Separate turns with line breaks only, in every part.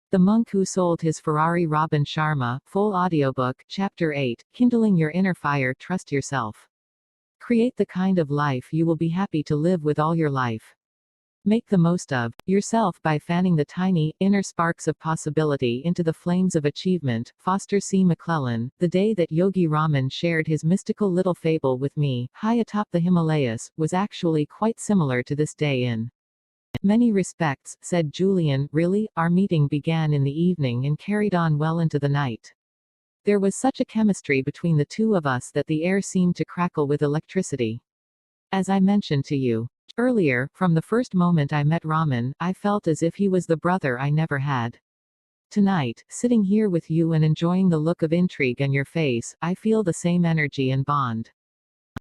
The Monk Who Sold His Ferrari. Robin Sharma, full audiobook, Chapter 8, Kindling Your Inner Fire. Trust yourself. Create the kind of life you will be happy to live with all your life. Make the most of yourself by fanning the tiny, inner sparks of possibility into the flames of achievement. Foster C. McClellan. The day that Yogi Raman shared his mystical little fable with me, high atop the Himalayas, was actually quite similar to this day in many respects, said Julian. Really? Our meeting began in the evening and carried on well into the night. There was such a chemistry between the two of us that the air seemed to crackle with electricity. As I mentioned to you earlier, from the first moment I met Raman, I felt as if he was the brother I never had. Tonight, sitting here with you and enjoying the look of intrigue on your face, I feel the same energy and bond.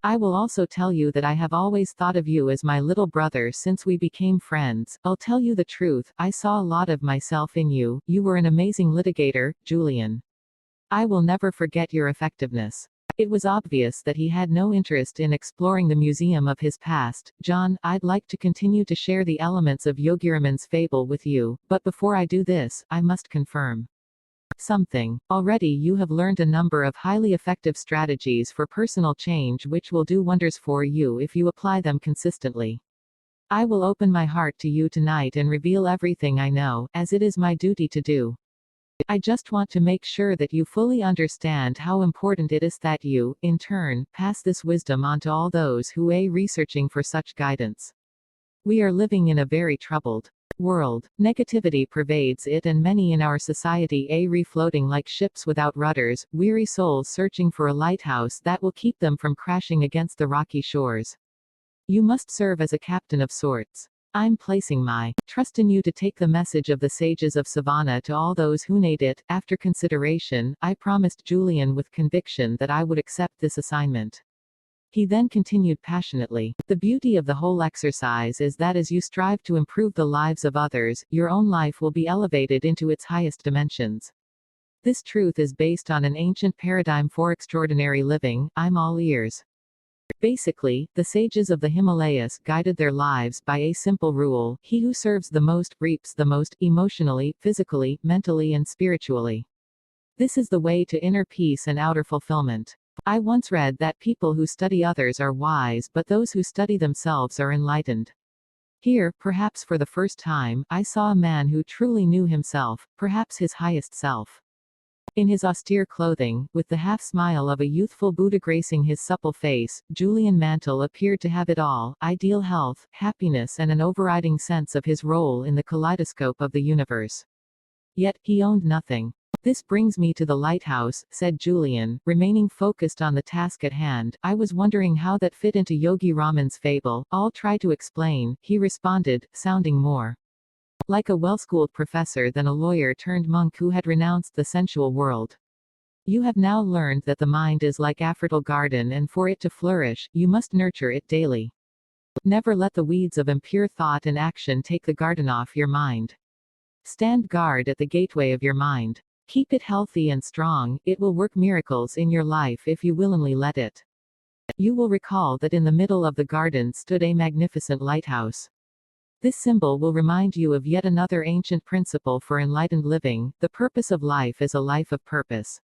I will also tell you that I have always thought of you as my little brother since we became friends. I'll tell you the truth, I saw a lot of myself in you. You were an amazing litigator, Julian. I will never forget your effectiveness. It was obvious that he had no interest in exploring the museum of his past. John, I'd like to continue to share the elements of Yogi Raman's fable with you, but before I do this, I must confirm something. Already you have learned a number of highly effective strategies for personal change which will do wonders for you if you apply them consistently. I will open my heart to you tonight and reveal everything I know, as it is my duty to do. I just want to make sure that you fully understand how important it is that you, in turn, pass this wisdom on to all those who are researching for such guidance. We are living in a very troubled world. Negativity pervades it, and many in our society are refloating like ships without rudders, weary souls searching for a lighthouse that will keep them from crashing against the rocky shores. You must serve as a captain of sorts. I'm placing my trust in you to take the message of the sages of Savannah to all those who need it. After consideration, I promised Julian with conviction that I would accept this assignment. He then continued passionately. The beauty of the whole exercise is that as you strive to improve the lives of others, your own life will be elevated into its highest dimensions. This truth is based on an ancient paradigm for extraordinary living. I'm all ears. Basically, the sages of the Himalayas guided their lives by a simple rule: he who serves the most, reaps the most, emotionally, physically, mentally and spiritually. This is the way to inner peace and outer fulfillment. I once read that people who study others are wise, but those who study themselves are enlightened. Here, perhaps for the first time, I saw a man who truly knew himself, perhaps his highest self. In his austere clothing, with the half-smile of a youthful Buddha gracing his supple face, Julian Mantle appeared to have it all: ideal health, happiness and an overriding sense of his role in the kaleidoscope of the universe. Yet, he owned nothing. This brings me to the lighthouse, said Julian, remaining focused on the task at hand. I was wondering how that fit into Yogi Raman's fable. I'll try to explain, he responded, sounding more like a well-schooled professor than a lawyer turned monk who had renounced the sensual world. You have now learned that the mind is like a fertile garden, and for it to flourish, you must nurture it daily. Never let the weeds of impure thought and action take the garden off your mind. Stand guard at the gateway of your mind. Keep it healthy and strong. It will work miracles in your life if you willingly let it. You will recall that in the middle of the garden stood a magnificent lighthouse. This symbol will remind you of yet another ancient principle for enlightened living: the purpose of life is a life of purpose.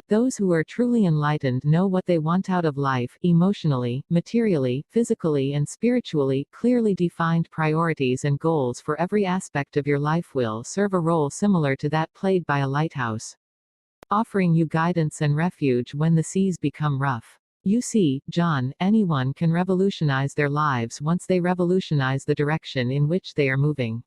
Those who are truly enlightened know what they want out of life, emotionally, materially, physically and spiritually. Clearly defined priorities and goals for every aspect of your life will serve a role similar to that played by a lighthouse, offering you guidance and refuge when the seas become rough. You see, John, anyone can revolutionize their lives once they revolutionize the direction in which they are moving.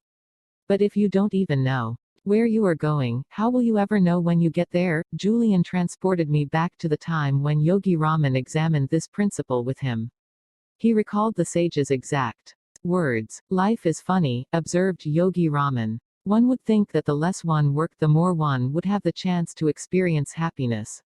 But if you don't even know where you are going, how will you ever know when you get there? Julian transported me back to the time when Yogi Raman examined this principle with him. He recalled the sage's exact words. Life is funny, observed Yogi Raman. One would think that the less one worked, the more one would have the chance to experience happiness.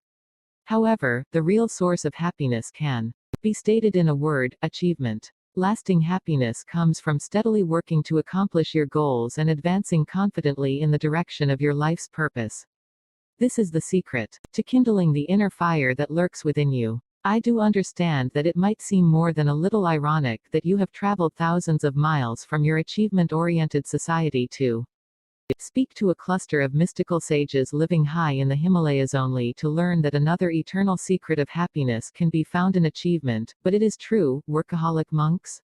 However, the real source of happiness can be stated in a word: achievement. Lasting happiness comes from steadily working to accomplish your goals and advancing confidently in the direction of your life's purpose. This is the secret to kindling the inner fire that lurks within you. I do understand that it might seem more than a little ironic that you have traveled thousands of miles from your achievement-oriented society to Speak to a cluster of mystical sages living high in the Himalayas only to learn that another eternal secret of happiness can be found in achievement, but it is true, workaholic monks?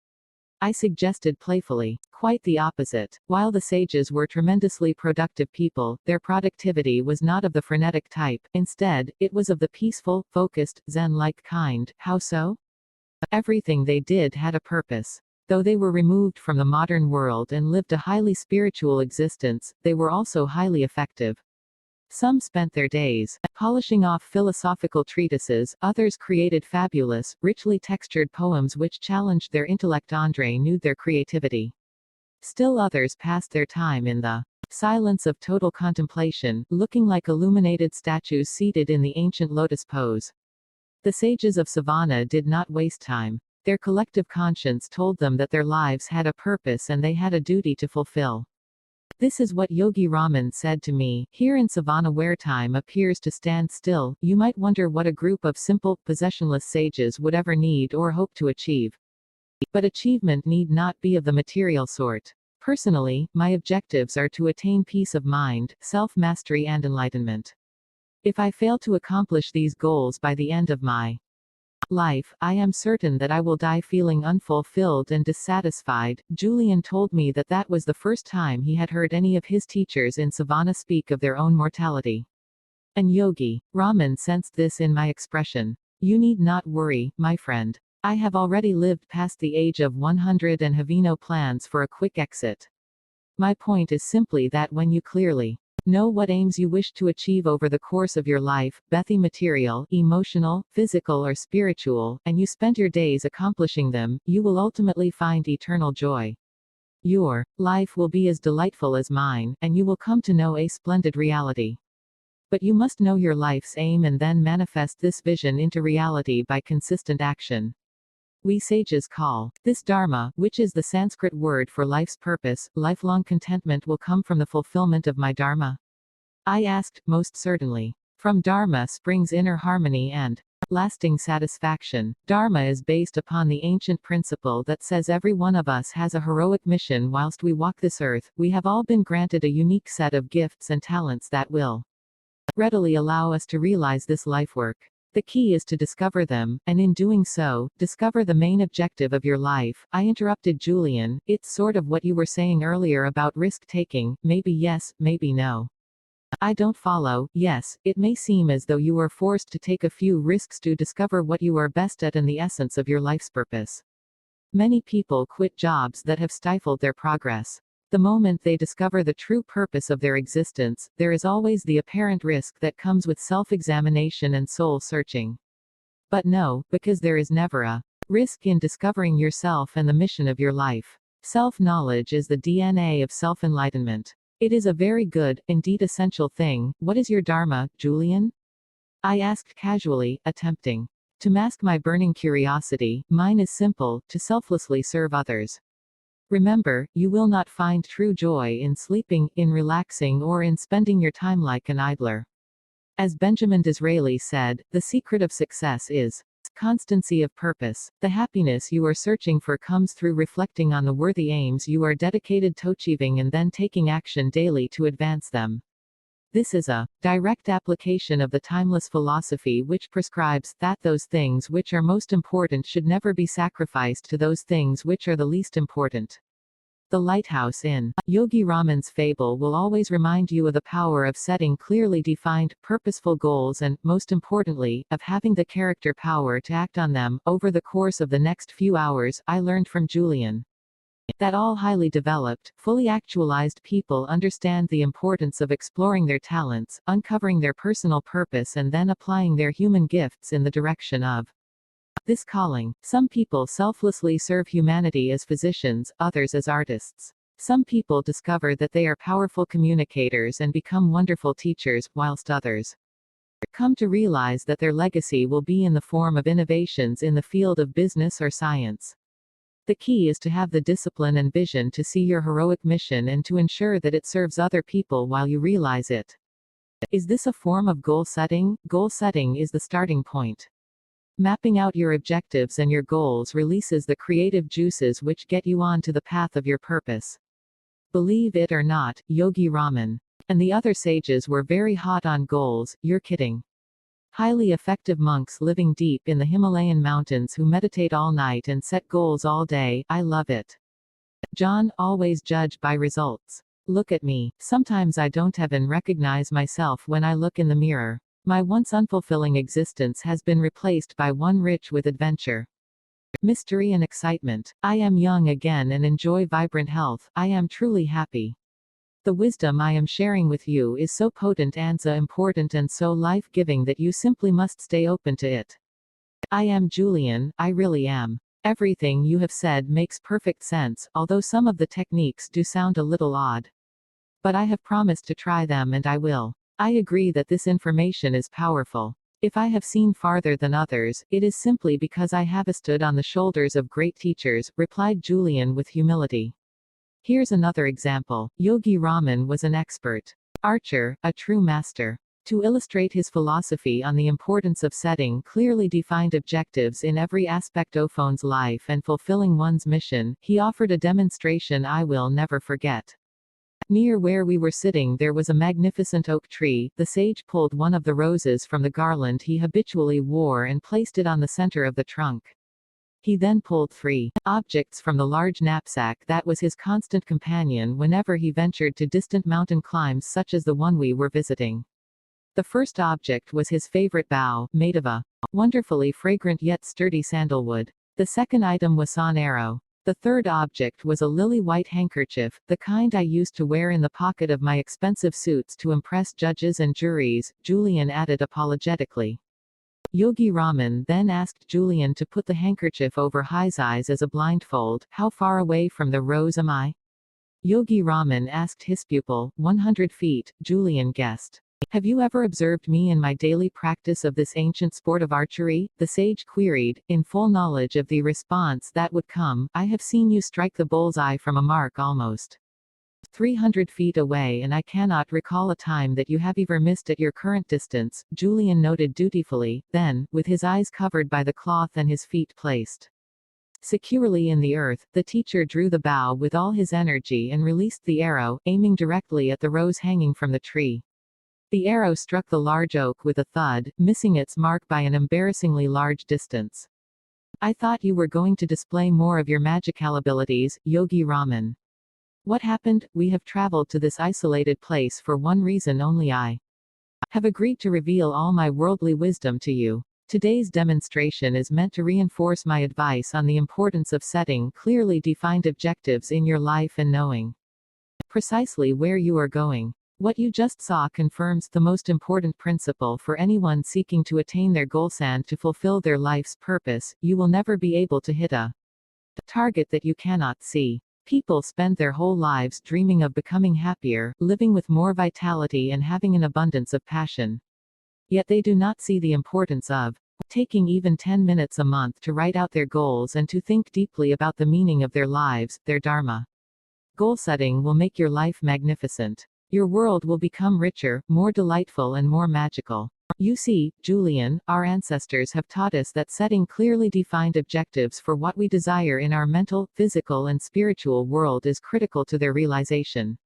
I suggested playfully. Quite the opposite. While the sages were tremendously productive people, their productivity was not of the frenetic type, instead, it was of the peaceful, focused, Zen-like kind. How so? Everything they did had a purpose. Though they were removed from the modern world and lived a highly spiritual existence, they were also highly effective. Some spent their days polishing off philosophical treatises, others created fabulous, richly textured poems which challenged their intellect. Andre knew their creativity. Still others passed their time in the silence of total contemplation, looking like illuminated statues seated in the ancient lotus pose. The sages of Savannah did not waste time. Their collective conscience told them that their lives had a purpose and they had a duty to fulfill. This is what Yogi Raman said to me. Here in Savannah, where time appears to stand still, you might wonder what a group of simple, possessionless sages would ever need or hope to achieve. But achievement need not be of the material sort. Personally, my objectives are to attain peace of mind, self-mastery and enlightenment. If I fail to accomplish these goals by the end of my life, I am certain that I will die feeling unfulfilled and dissatisfied. Julian told me that that was the first time he had heard any of his teachers in Savannah speak of their own mortality. And Yogi Raman sensed this in my expression. You need not worry, my friend. I have already lived past the age of 100 and have no plans for a quick exit. My point is simply that when you clearly know what aims you wish to achieve over the course of your life, be they material, emotional, physical or spiritual, and you spend your days accomplishing them, you will ultimately find eternal joy. Your life will be as delightful as mine, and you will come to know a splendid reality. But you must know your life's aim and then manifest this vision into reality by consistent action. We sages call this Dharma, which is the Sanskrit word for life's purpose. Lifelong contentment will come from the fulfillment of my Dharma? I asked. Most certainly. From Dharma springs inner harmony and lasting satisfaction. Dharma is based upon the ancient principle that says every one of us has a heroic mission. Whilst we walk this earth, we have all been granted a unique set of gifts and talents that will readily allow us to realize this life work. The key is to discover them, and in doing so, discover the main objective of your life. I interrupted Julian. It's sort of what you were saying earlier about risk-taking. Maybe yes, maybe no. I don't follow. Yes, it may seem as though you are forced to take a few risks to discover what you are best at and the essence of your life's purpose. Many people quit jobs that have stifled their progress. The moment they discover the true purpose of their existence, there is always the apparent risk that comes with self-examination and soul-searching. But no, because there is never a risk in discovering yourself and the mission of your life. Self-knowledge is the DNA of self-enlightenment. It is a very good, indeed essential thing. What is your Dharma, Julian? I asked casually, attempting to mask my burning curiosity. Mine is simple, to selflessly serve others. Remember, you will not find true joy in sleeping, in relaxing or in spending your time like an idler. As Benjamin Disraeli said, the secret of success is constancy of purpose. The happiness you are searching for comes through reflecting on the worthy aims you are dedicated to achieving and then taking action daily to advance them. This is a direct application of the timeless philosophy which prescribes that those things which are most important should never be sacrificed to those things which are the least important. The lighthouse in Yogi Raman's fable will always remind you of the power of setting clearly defined, purposeful goals and, most importantly, of having the character power to act on them. Over the course of the next few hours, I learned from Julian that all highly developed, fully actualized people understand the importance of exploring their talents, uncovering their personal purpose and then applying their human gifts in the direction of this calling. Some people selflessly serve humanity as physicians, others as artists. Some people discover that they are powerful communicators and become wonderful teachers, whilst others come to realize that their legacy will be in the form of innovations in the field of business or science. The key is to have the discipline and vision to see your heroic mission and to ensure that it serves other people while you realize it. Is this a form of goal setting? Goal setting is the starting point. Mapping out your objectives and your goals releases the creative juices which get you on to the path of your purpose. Believe it or not, Yogi Raman and the other sages were very hot on goals. You're kidding. Highly effective monks living deep in the Himalayan mountains who meditate all night and set goals all day. I love it. John, always judge by results. Look at me. Sometimes I don't even recognize myself when I look in the mirror. My once unfulfilling existence has been replaced by one rich with adventure, mystery and excitement. I am young again and enjoy vibrant health. I am truly happy. The wisdom I am sharing with you is so potent and so important and so life-giving that you simply must stay open to it. I am Julian, I really am. Everything you have said makes perfect sense, although some of the techniques do sound a little odd. But I have promised to try them and I will. I agree that this information is powerful. If I have seen farther than others, it is simply because I have stood on the shoulders of great teachers, replied Julian with humility. Here's another example. Yogi Raman was an expert archer, a true master. To illustrate his philosophy on the importance of setting clearly defined objectives in every aspect of one's life and fulfilling one's mission, he offered a demonstration I will never forget. Near where we were sitting there was a magnificent oak tree. The sage pulled one of the roses from the garland he habitually wore and placed it on the center of the trunk. He then pulled 3 objects from the large knapsack that was his constant companion whenever he ventured to distant mountain climbs such as the one we were visiting. The first object was his favorite bough, made of a wonderfully fragrant yet sturdy sandalwood. The second item was an arrow. The third object was a lily-white handkerchief, the kind I used to wear in the pocket of my expensive suits to impress judges and juries, Julian added apologetically. Yogi Raman then asked Julian to put the handkerchief over his eyes as a blindfold. How far away from the rose am I? Yogi Raman asked his pupil. 100 feet, Julian guessed. Have you ever observed me in my daily practice of this ancient sport of archery? The sage queried, in full knowledge of the response that would come. I have seen you strike the bull's-eye from a mark almost 300 feet away, and I cannot recall a time that you have ever missed at your current distance, Julian noted dutifully. Then, with his eyes covered by the cloth and his feet placed securely in the earth, the teacher drew the bow with all his energy and released the arrow, aiming directly at the rose hanging from the tree. The arrow struck the large oak with a thud, missing its mark by an embarrassingly large distance. I thought you were going to display more of your magical abilities, Yogi Raman. What happened? We have traveled to this isolated place for one reason only. I have agreed to reveal all my worldly wisdom to you. Today's demonstration is meant to reinforce my advice on the importance of setting clearly defined objectives in your life and knowing precisely where you are going. What you just saw confirms the most important principle for anyone seeking to attain their goals and to fulfill their life's purpose. You will never be able to hit a target that you cannot see. People spend their whole lives dreaming of becoming happier, living with more vitality and having an abundance of passion. Yet they do not see the importance of taking even 10 minutes a month to write out their goals and to think deeply about the meaning of their lives, their dharma. Goal setting will make your life magnificent. Your world will become richer, more delightful and more magical. You see, Julian, our ancestors have taught us that setting clearly defined objectives for what we desire in our mental, physical and spiritual world is critical to their realization.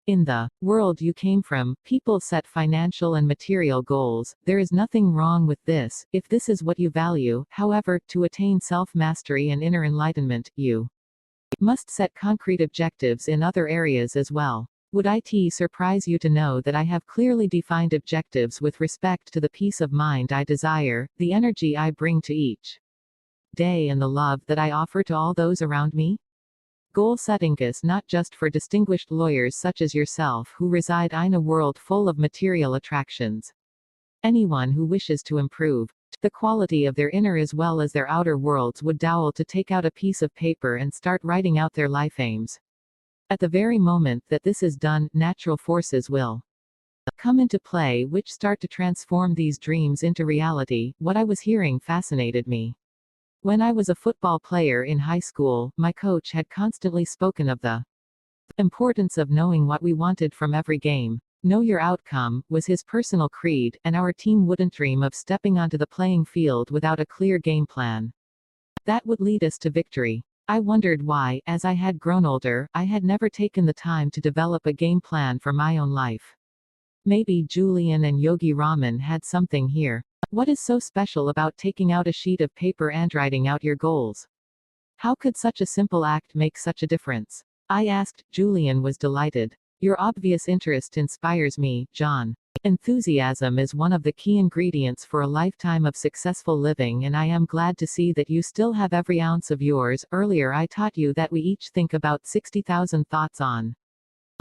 In the world you came from, people set financial and material goals. There is nothing wrong with this, if this is what you value. However, to attain self-mastery and inner enlightenment, you must set concrete objectives in other areas as well. Would it surprise you to know that I have clearly defined objectives with respect to the peace of mind I desire, the energy I bring to each day and the love that I offer to all those around me? Goal setting is not just for distinguished lawyers such as yourself who reside in a world full of material attractions. Anyone who wishes to improve the quality of their inner as well as their outer worlds would dowel to take out a piece of paper and start writing out their life aims. At the very moment that this is done, natural forces will come into play which start to transform these dreams into reality. What I was hearing fascinated me. When I was a football player in high school, my coach had constantly spoken of the importance of knowing what we wanted from every game. Know your outcome was his personal creed, and our team wouldn't dream of stepping onto the playing field without a clear game plan that would lead us to victory. I wondered why, as I had grown older, I had never taken the time to develop a game plan for my own life. Maybe Julian and Yogi Raman had something here. What is so special about taking out a sheet of paper and writing out your goals? How could such a simple act make such a difference? I asked. Julian was delighted. Your obvious interest inspires me, John. Enthusiasm is one of the key ingredients for a lifetime of successful living, and I am glad to see that you still have every ounce of yours. Earlier, I taught you that we each think about 60,000 thoughts on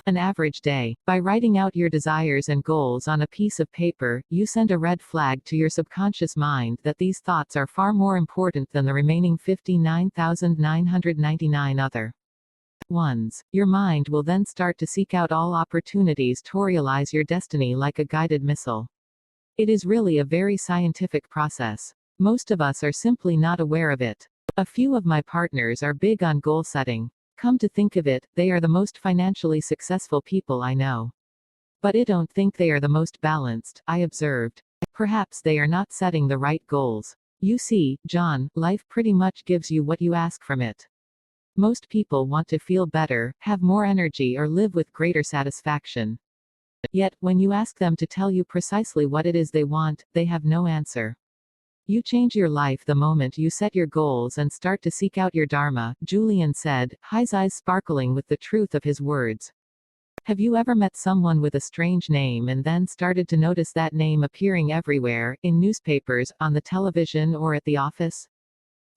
an average day. By writing out your desires and goals on a piece of paper, you send a red flag to your subconscious mind that these thoughts are far more important than the remaining 59,999 other ones. Your mind will then start to seek out all opportunities to realize your destiny like a guided missile. It is really a very scientific process. Most of us are simply not aware of it. A few of my partners are big on goal setting. Come to think of it, they are the most financially successful people I know. But I don't think they are the most balanced, I observed. Perhaps they are not setting the right goals. You see, John, life pretty much gives you what you ask from it. Most people want to feel better, have more energy, or live with greater satisfaction. Yet, when you ask them to tell you precisely what it is they want, they have no answer. You change your life the moment you set your goals and start to seek out your dharma, Julian said, his eyes sparkling with the truth of his words. Have you ever met someone with a strange name and then started to notice that name appearing everywhere, in newspapers, on the television, or at the office?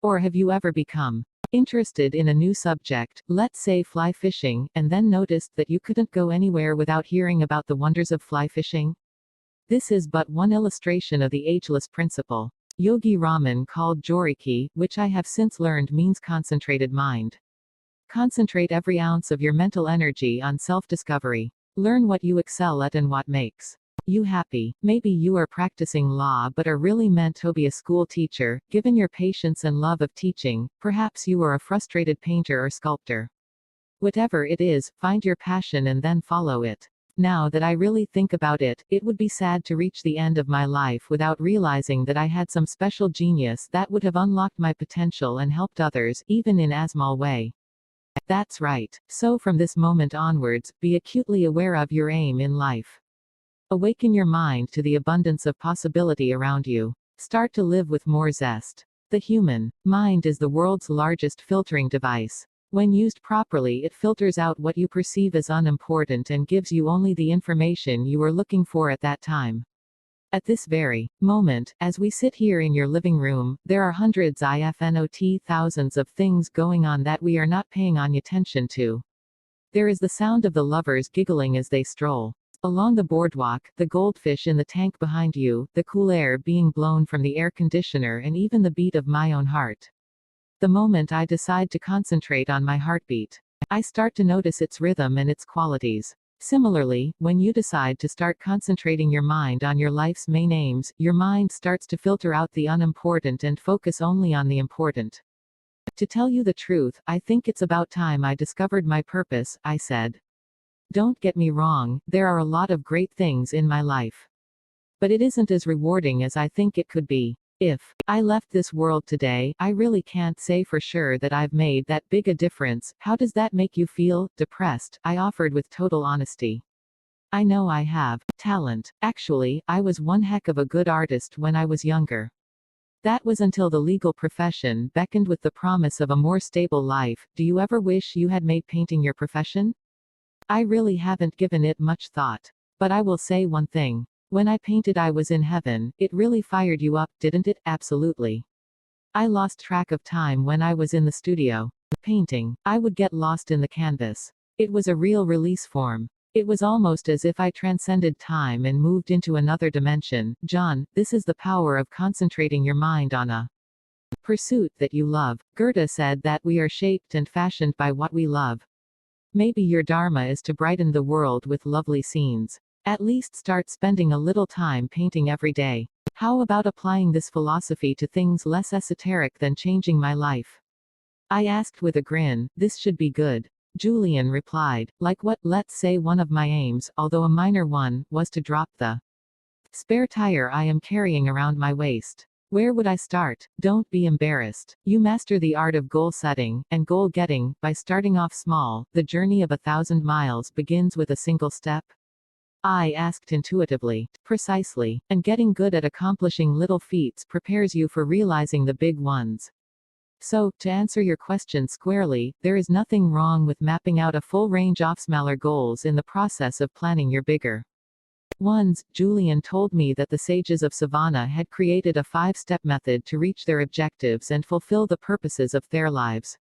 Or have you ever become interested in a new subject, let's say fly fishing, and then noticed that you couldn't go anywhere without hearing about the wonders of fly fishing? This is but one illustration of the ageless principle. Yogi Raman called Joriki, which I have since learned means concentrated mind. Concentrate every ounce of your mental energy on self-discovery. Learn what you excel at and what makes you happy. Maybe you are practicing law but are really meant to be a school teacher, given your patience and love of teaching. Perhaps you are a frustrated painter or sculptor. Whatever it is, find your passion and then follow it. Now that I really think about it, it would be sad to reach the end of my life without realizing that I had some special genius that would have unlocked my potential and helped others, even in a small way. That's right. So from this moment onwards, be acutely aware of your aim in life. Awaken your mind to the abundance of possibility around you. Start to live with more zest. The human mind is the world's largest filtering device. When used properly, it filters out what you perceive as unimportant and gives you only the information you are looking for at that time. At this very moment, as we sit here in your living room, there are hundreds, if not thousands of things going on that we are not paying any attention to. There is the sound of the lovers giggling as they stroll along the boardwalk, the goldfish in the tank behind you, the cool air being blown from the air conditioner, and even the beat of my own heart. The moment I decide to concentrate on my heartbeat, I start to notice its rhythm and its qualities. Similarly, when you decide to start concentrating your mind on your life's main aims, your mind starts to filter out the unimportant and focus only on the important. To tell you the truth, I think it's about time I discovered my purpose, I said. Don't get me wrong, there are a lot of great things in my life. But it isn't as rewarding as I think it could be. If I left this world today, I really can't say for sure that I've made that big a difference. How does that make you feel? Depressed, I offered with total honesty. I know I have talent. Actually, I was one heck of a good artist when I was younger. That was until the legal profession beckoned with the promise of a more stable life. Do you ever wish you had made painting your profession? I really haven't given it much thought. But I will say one thing. When I painted I was in heaven. It really fired you up, didn't it? Absolutely. I lost track of time when I was in the studio painting. I would get lost in the canvas. It was a real release form. It was almost as if I transcended time and moved into another dimension. John, this is the power of concentrating your mind on a pursuit that you love. Goethe said that we are shaped and fashioned by what we love. Maybe your dharma is to brighten the world with lovely scenes. At least start spending a little time painting every day. How about applying this philosophy to things less esoteric than changing my life? I asked with a grin. This should be good. Julian replied. Like what? Let's say one of my aims, although a minor one, was to drop the spare tire I am carrying around my waist. Where would I start? Don't be embarrassed. You master the art of goal setting and goal getting by starting off small. The journey of 1,000 miles begins with a single step. I asked intuitively. Precisely. And getting good at accomplishing little feats prepares you for realizing the big ones. So, to answer your question squarely, there is nothing wrong with mapping out a full range of smaller goals in the process of planning your bigger ones. Julian told me that the sages of Savannah had created a 5-step method to reach their objectives and fulfill the purposes of their lives.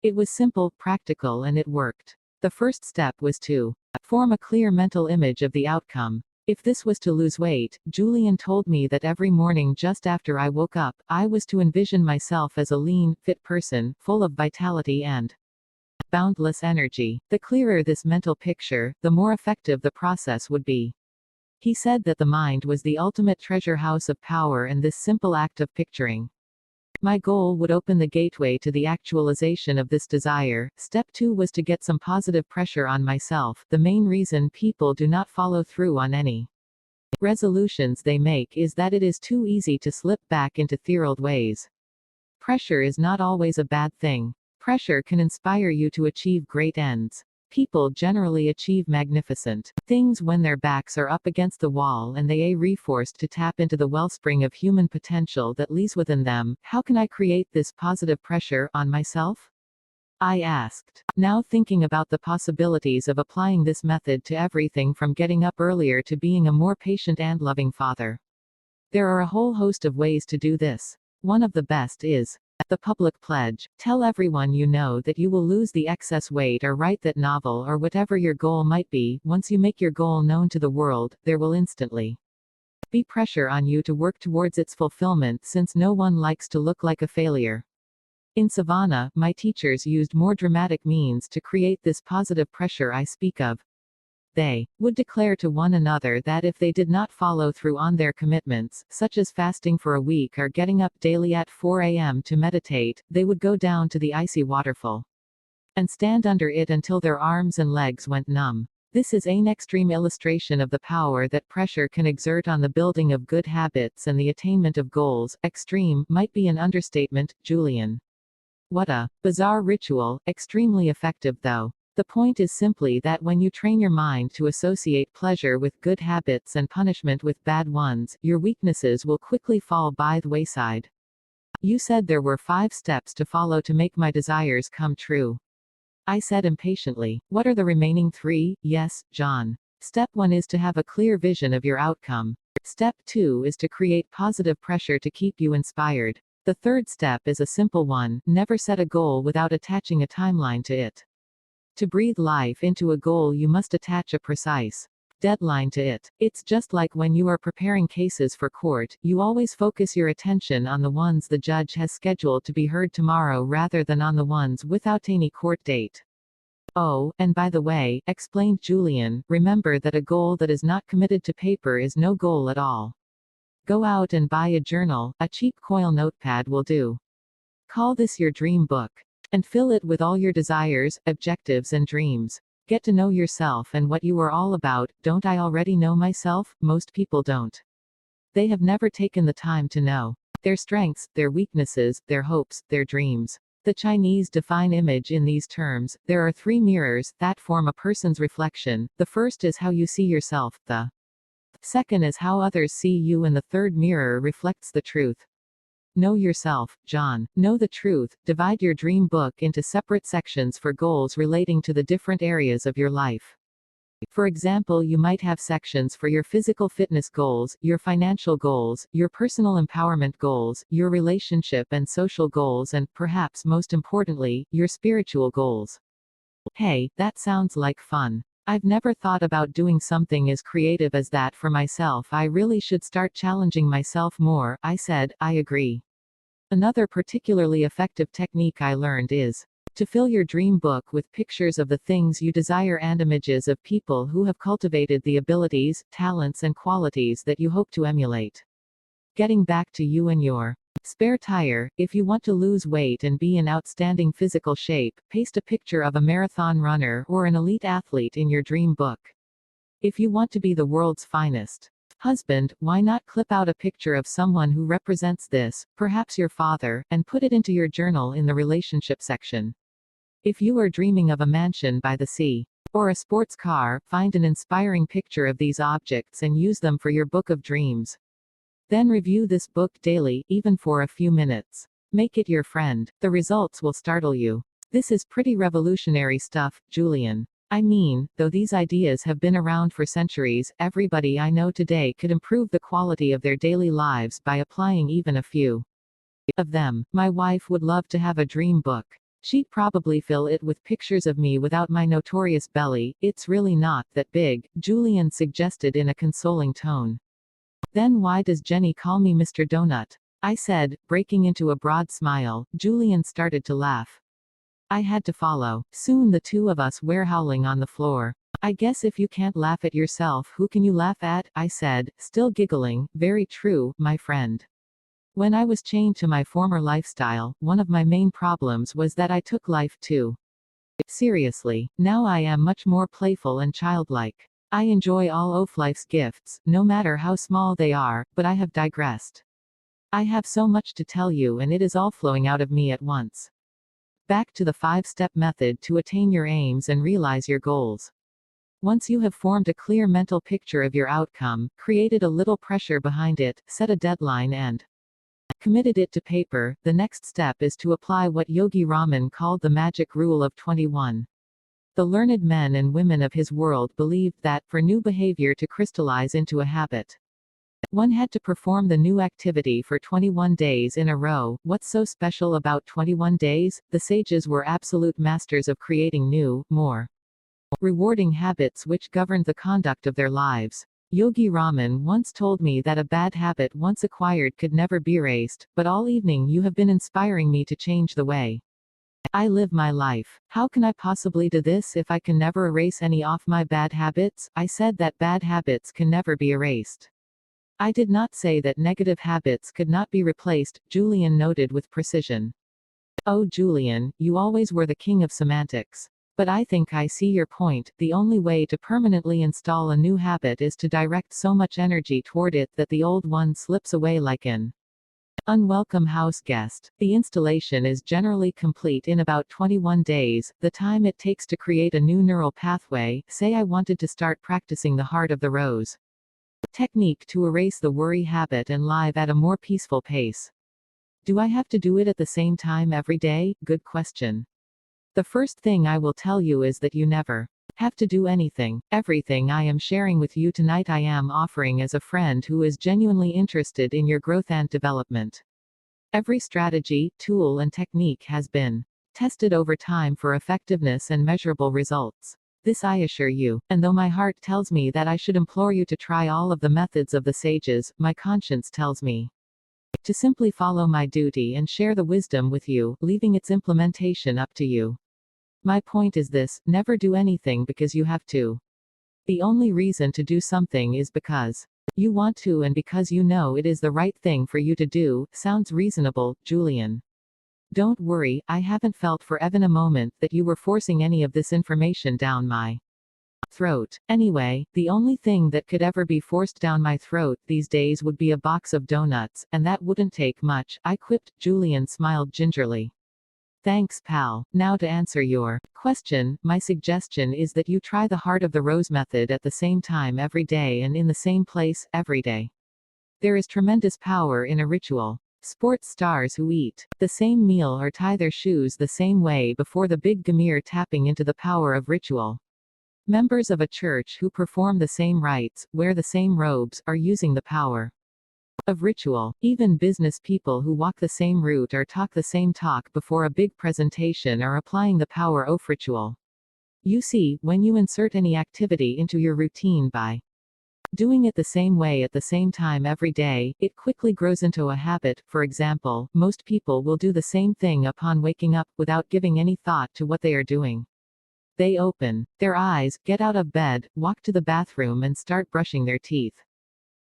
It was simple, practical, and it worked. The first step was to form a clear mental image of the outcome. If this was to lose weight, Julian told me that every morning just after I woke up, I was to envision myself as a lean, fit person, full of vitality and boundless energy. The clearer this mental picture, the more effective the process would be. He said that the mind was the ultimate treasure house of power, and this simple act of picturing my goal would open the gateway to the actualization of this desire. Step 2 was to get some positive pressure on myself. The main reason people do not follow through on any resolutions they make is that it is too easy to slip back into their old ways. Pressure is not always a bad thing. Pressure can inspire you to achieve great ends. People generally achieve magnificent things when their backs are up against the wall and they are forced to tap into the wellspring of human potential that lies within them. How can I create this positive pressure on myself? I asked. Now thinking about the possibilities of applying this method to everything from getting up earlier to being a more patient and loving father. There are a whole host of ways to do this. One of the best is the public pledge. Tell everyone you know that you will lose the excess weight or write that novel or whatever your goal might be. Once you make your goal known to the world, there will instantly be pressure on you to work towards its fulfillment, since no one likes to look like a failure. In Savannah, my teachers used more dramatic means to create this positive pressure I speak of. They would declare to one another that if they did not follow through on their commitments, such as fasting for a week or getting up daily at 4 a.m. to meditate, they would go down to the icy waterfall and stand under it until their arms and legs went numb. This is an extreme illustration of the power that pressure can exert on the building of good habits and the attainment of goals. Extreme might be an understatement, Julian. What a bizarre ritual, extremely effective though. The point is simply that when you train your mind to associate pleasure with good habits and punishment with bad ones, your weaknesses will quickly fall by the wayside. You said there were 5 steps to follow to make my desires come true. I said impatiently. What are the remaining 3? Yes, John. Step 1 is to have a clear vision of your outcome. Step 2 is to create positive pressure to keep you inspired. The third step is a simple one: never set a goal without attaching a timeline to it. To breathe life into a goal, you must attach a precise deadline to it. It's just like when you are preparing cases for court, you always focus your attention on the ones the judge has scheduled to be heard tomorrow rather than on the ones without any court date. Oh, and by the way, explained Julian, remember that a goal that is not committed to paper is no goal at all. Go out and buy a journal. A cheap coil notepad will do. Call this your dream book. And fill it with all your desires, objectives, and dreams. Get to know yourself and what you are all about. Don't I already know myself? Most people don't. They have never taken the time to know their strengths, their weaknesses, their hopes, their dreams. The Chinese define image in these terms. There are 3 mirrors that form a person's reflection. The first is how you see yourself, the second is how others see you, and the third mirror reflects the truth. Know yourself, John. Know the truth. Divide your dream book into separate sections for goals relating to the different areas of your life. For example, you might have sections for your physical fitness goals, your financial goals, your personal empowerment goals, your relationship and social goals, and, perhaps most importantly, your spiritual goals. Hey, that sounds like fun. I've never thought about doing something as creative as that for myself. I really should start challenging myself more, I said. I agree. Another particularly effective technique I learned is to fill your dream book with pictures of the things you desire and images of people who have cultivated the abilities, talents, and qualities that you hope to emulate. Getting back to you and your spare tire, if you want to lose weight and be in outstanding physical shape, paste a picture of a marathon runner or an elite athlete in your dream book. If you want to be the world's finest Husband, why not clip out a picture of someone who represents this, perhaps your father, and put it into your journal in the relationship section. If you are dreaming of a mansion by the sea, or a sports car, find an inspiring picture of these objects and use them for your book of dreams. Then review this book daily, even for a few minutes. Make it your friend. The results will startle you. This is pretty revolutionary stuff, Julian. I mean, though these ideas have been around for centuries, everybody I know today could improve the quality of their daily lives by applying even a few of them. My wife would love to have a dream book. She'd probably fill it with pictures of me without my notorious belly. It's really not that big, Julian suggested in a consoling tone. Then why does Jenny call me Mr. Donut? I said, breaking into a broad smile. Julian started to laugh. I had to follow. Soon the two of us were howling on the floor. I guess if you can't laugh at yourself, who can you laugh at? I said, still giggling. Very true, my friend. When I was chained to my former lifestyle, one of my main problems was that I took life too seriously. Now I am much more playful and childlike. I enjoy all of life's gifts, no matter how small they are, but I have digressed. I have so much to tell you and it is all flowing out of me at once. Back to the 5-step method to attain your aims and realize your goals. Once you have formed a clear mental picture of your outcome, created a little pressure behind it, set a deadline and committed it to paper, the next step is to apply what Yogi Raman called the magic rule of 21. The learned men and women of his world believed that, for new behavior to crystallize into a habit, one had to perform the new activity for 21 days in a row. What's so special about 21 days? The sages were absolute masters of creating new, more rewarding habits which governed the conduct of their lives. Yogi Raman once told me that a bad habit once acquired could never be erased, but all evening you have been inspiring me to change the way I live my life. How can I possibly do this if I can never erase any of my bad habits? I said that bad habits can never be erased. I did not say that negative habits could not be replaced, Julian noted with precision. Oh Julian, you always were the king of semantics. But I think I see your point. The only way to permanently install a new habit is to direct so much energy toward it that the old one slips away like an unwelcome house guest. The installation is generally complete in about 21 days, the time it takes to create a new neural pathway. Say I wanted to start practicing the heart of the rose technique to erase the worry habit and live at a more peaceful pace. Do I have to do it at the same time every day? Good question. The first thing I will tell you is that you never have to do anything. Everything I am sharing with you tonight I am offering as a friend who is genuinely interested in your growth and development. Every strategy, tool and technique has been tested over time for effectiveness and measurable results. This I assure you, and though my heart tells me that I should implore you to try all of the methods of the sages, my conscience tells me to simply follow my duty and share the wisdom with you, leaving its implementation up to you. My point is this: never do anything because you have to. The only reason to do something is because you want to and because you know it is the right thing for you to do. Sounds reasonable, Julian. Don't worry, I haven't felt for even a moment that you were forcing any of this information down my throat. Anyway, the only thing that could ever be forced down my throat these days would be a box of donuts, and that wouldn't take much, I quipped. Julian smiled gingerly. Thanks, pal. Now to answer your question, my suggestion is that you try the heart of the rose method at the same time every day and in the same place, every day. There is tremendous power in a ritual. Sports stars who eat the same meal or tie their shoes the same way before the big gamir, tapping into the power of ritual. Members of a church who perform the same rites, wear the same robes, are using the power of ritual. Even business people who walk the same route or talk the same talk before a big presentation are applying the power of ritual. You see, when you insert any activity into your routine by doing it the same way at the same time every day, it quickly grows into a habit. For example, most people will do the same thing upon waking up, without giving any thought to what they are doing. They open their eyes, get out of bed, walk to the bathroom and start brushing their teeth.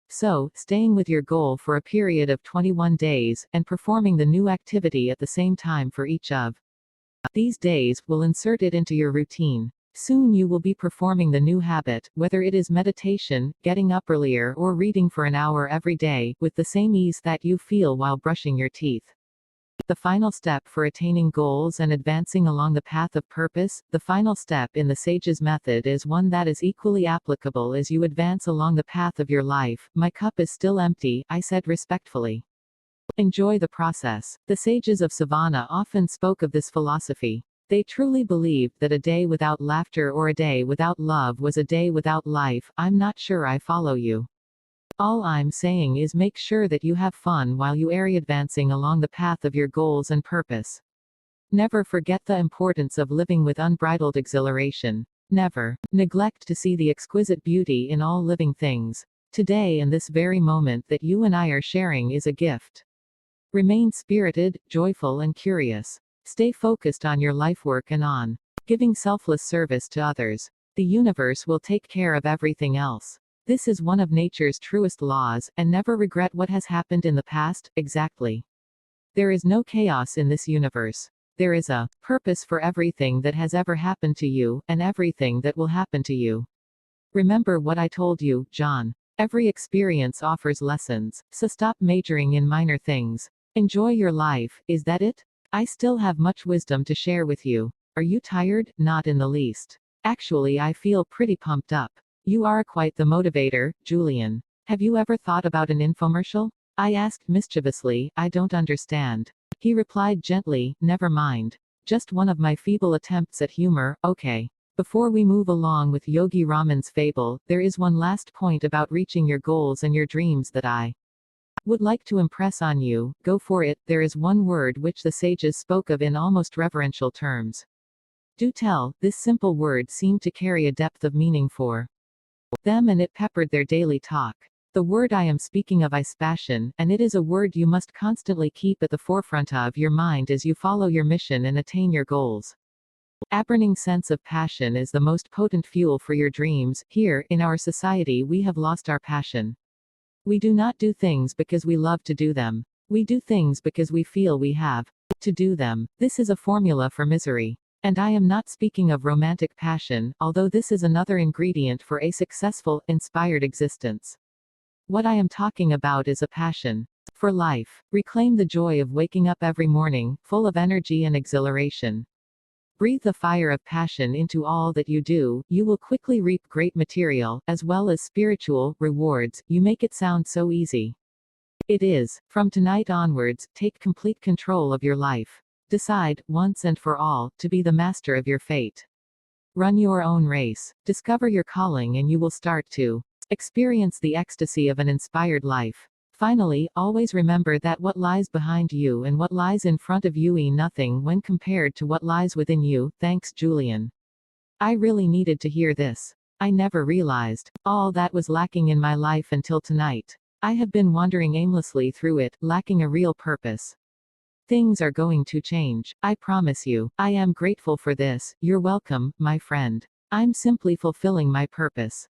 So, staying with your goal for a period of 21 days, and performing the new activity at the same time for each of these days, will insert it into your routine. Soon you will be performing the new habit, whether it is meditation, getting up earlier, or reading for an hour every day, with the same ease that you feel while brushing your teeth. The final step for attaining goals and advancing along the path of purpose, the final step in the sage's method is one that is equally applicable as you advance along the path of your life. My cup is still empty, I said respectfully. Enjoy the process. The sages of Savannah often spoke of this philosophy. They truly believed that a day without laughter or a day without love was a day without life. I'm not sure I follow you. All I'm saying is make sure that you have fun while you are advancing along the path of your goals and purpose. Never forget the importance of living with unbridled exhilaration. Never neglect to see the exquisite beauty in all living things. Today and this very moment that you and I are sharing is a gift. Remain spirited, joyful and curious. Stay focused on your life work and on giving selfless service to others. The universe will take care of everything else. This is one of nature's truest laws, and never regret what has happened in the past. Exactly. There is no chaos in this universe. There is a purpose for everything that has ever happened to you, and everything that will happen to you. Remember what I told you, John. Every experience offers lessons, so stop majoring in minor things. Enjoy your life, is that it? I still have much wisdom to share with you. Are you tired? Not in the least. Actually, I feel pretty pumped up. You are quite the motivator, Julian. Have you ever thought about an infomercial? I asked mischievously. I don't understand. He replied gently, never mind. Just one of my feeble attempts at humor, okay. Before we move along with Yogi Raman's fable, there is one last point about reaching your goals and your dreams that I would like to impress on you. Go for it. There is one word which the sages spoke of in almost reverential terms. Do tell. This simple word seemed to carry a depth of meaning for them, and it peppered their daily talk. The word I am speaking of is passion, and it is a word you must constantly keep at the forefront of your mind as you follow your mission and attain your goals. A burning sense of passion is the most potent fuel for your dreams. Here, in our society, we have lost our passion. We do not do things because we love to do them. We do things because we feel we have to do them. This is a formula for misery. And I am not speaking of romantic passion, although this is another ingredient for a successful, inspired existence. What I am talking about is a passion for life. Reclaim the joy of waking up every morning, full of energy and exhilaration. Breathe the fire of passion into all that you do. You will quickly reap great material, as well as spiritual, rewards. You make it sound so easy. It is. From tonight onwards, take complete control of your life. Decide, once and for all, to be the master of your fate. Run your own race. Discover your calling and you will start to experience the ecstasy of an inspired life. Finally, always remember that what lies behind you and what lies in front of you is nothing when compared to what lies within you. Thanks, Julian. I really needed to hear this. I never realized all that was lacking in my life until tonight. I have been wandering aimlessly through it, lacking a real purpose. Things are going to change. I promise you. I am grateful for this. You're welcome, my friend. I'm simply fulfilling my purpose.